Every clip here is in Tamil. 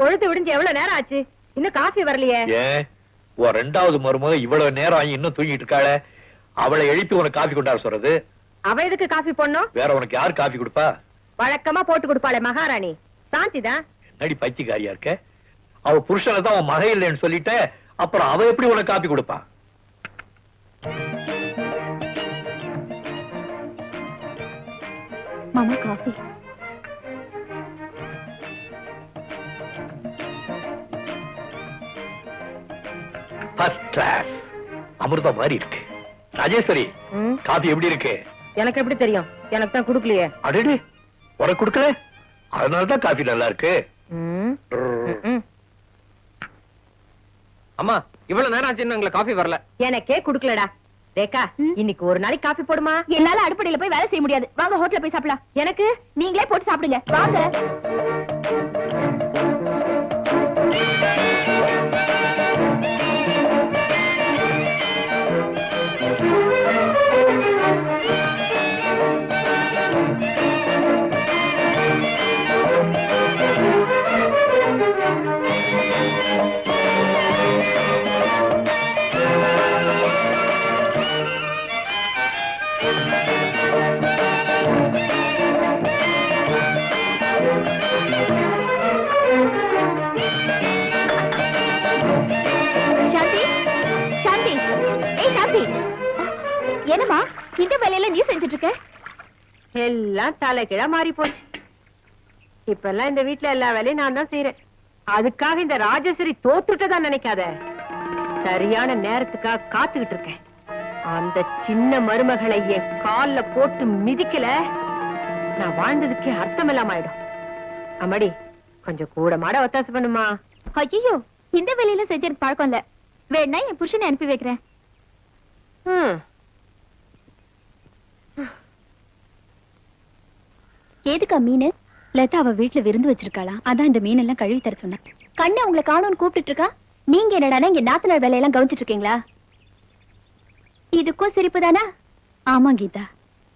பொழுது விடிஞ்சு எவ்வளவு நேரம் ஆச்சு, இன்னும் காஃபி வரலையே? ஏன் உன் ரெண்டாவது மருமக இவ்வளவு நேரம் ஆகி இன்னும் தூங்கிட்டு இருக்காளே, அவளை எழுப்பி உனக்கு காபி கொண்டாட சொல்றது? அவ எதுக்கு காஃபி போடணும்? வேற உனக்கு யார் காபி கொடுப்பா? வழக்கமா போட்டு கொடுப்பாளே மகாராணி சாந்தி தான். என்னடி பைத்தியக்காரியா இருக்க? அவ புருஷனை தான் உன் மக இல்லைன்னு சொல்லிட்ட, அப்புறம் அவ எப்படி உனக்கு காபி கொடுப்பா? மாமா காஃபி. ஃபர்ஸ்ட் கிளாஸ், அமிர்தம் மாதிரி இருக்கு. ராஜேஸ்வரி, காபி எப்படி இருக்கு? எனக்கு எப்படி தெரியும்? எனக்கு தான் குடுக்கலையே. அடடே, உனக்கு கொடுக்கல, அதனாலதான் காபி நல்லா இருக்கு. அம்மா, இவ்வளவு நேரம் ஆச்சு எங்களுக்கு காபி வரல. எனக்கே குடுக்கலடா. ரேகா, இன்னைக்கு ஒரு நாளைக்கு காபி போடுமா? என்னால அடுப்படையில போய் வேலை செய்ய முடியாது. வாங்க ஹோட்டல்ல போய் சாப்பிடலாம். எனக்கு நீங்களே போட்டு சாப்பிடுங்க. வாங்க. என்னமா இந்த வேலையில நீ செஞ்சுட்டு இருக்க? எல்லாம் தலைகீழா மாறி போச்சு. இப்ப எல்லாம் இந்த வீட்டுல எல்லா வேலையும் நான் தான் செய்யறேன். அதுக்காக இந்த ராஜேஸ்வரி தோத்துட்டதான் நினைக்காத. சரியான நேரத்துக்காக காத்துக்கிட்டு இருக்கேன். அந்த சின்ன மருமகளை என் கால்ல போட்டு மிதிக்கல, நான் வாழ்ந்ததுக்கே அர்த்தம் இல்லாம ஆயிடும். அம்மாடி, கொஞ்சம் கூட மாட ஒத்தாசை பண்ணுமா? ஐயோ, இந்த வேலையில செஞ்ச எனக்கு பழக்கம் இல்ல. வேணா என் புருஷனை அனுப்பி வைக்கிறேன். ஏதுக்கா மீன்? லதா அவ வீட்டுல விருந்து வச்சிருக்காளா, அதான் இந்த மீன் எல்லாம் கழுவி தர சொன்னா. கண்ணை உங்களை காணோன்னு கூப்பிட்டு இருக்கா. நீங்க என்னடா இங்க நாத்தனார் வேலையெல்லாம் கவனிச்சிட்டு இருக்கீங்களா? இதுக்கும் சிரிப்பு தானா? ஆமா கீதா,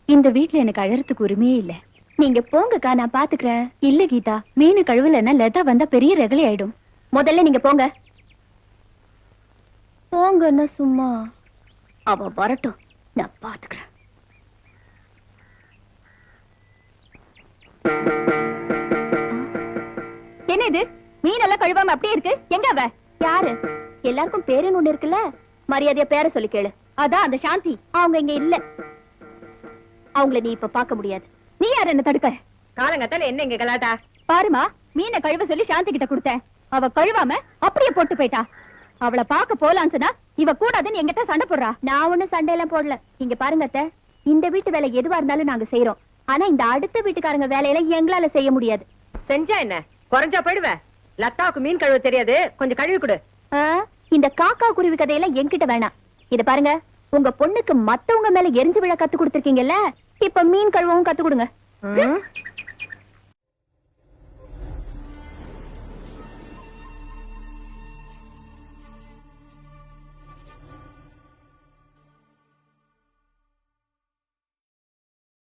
இந்த வீட்டுல எனக்கு அழறதுக்கு உரிமையே இல்ல. நீங்க போங்கக்கா, நான் பாத்துக்கிறேன். இல்ல கீதா, மீன் கழுவலன்னா லதா வந்தா பெரிய ரகலை ஆயிடும். முதல்ல நீங்க போங்க. போங்கன்னா சும்மா அவ வரட்டும், நான் பாத்துக்கிறேன். என்ன இது? மீன் எல்லாம் கழுவாம அப்படியே இருக்கு. எங்க அவ? யாரு? எல்லாருக்கும் பேருன்னு ஒண்ணு இருக்குல்ல, மரியாதையா பேரை சொல்லி கேளு. அதான் அந்த சாந்தி. அவங்க இங்க இல்ல. அவங்கள நீ இப்ப பாக்க முடியாது. நீ யாரு என்ன தடுக்க? காலங்கத்தால என்ன இங்க கலாட்டா? பாருமா, மீனை கழுவ சொல்லி சாந்தி கிட்ட கொடுத்தேன். அவ கழுவாம அப்படியே போட்டு போயிட்டா. அவளை பாக்க போலான்னு சொன்னா இவ கூடாதுன்னு எங்கிட்ட சண்டை போடுறா. நான் ஒண்ணு சண்டையெல்லாம் போடல. இங்க பாருங்க அத்தை, இந்த வீட்டு வேலை எதுவா இருந்தாலும் நாங்க செய்யறோம். ஆனா இந்த அடுத்த வீட்டுக்காரங்க வேலையெல்லாம் எங்களால செய்ய முடியாது. செஞ்சா என்ன, குறைஞ்சா போயிடுவ. லதாவுக்கு மீன் கழுவ தெரியாது, கொஞ்சம் கழுவி கொடு. இந்த காக்கா குருவி கதையெல்லாம் என்கிட்ட வேணாம். இத பாருங்க, உங்க பொண்ணுக்கு மத்தவங்க மேல எரிஞ்சு விழ கத்து கொடுத்திருக்கீங்கல்ல, இப்ப மீன் கழுவவும் கத்து கொடுங்க.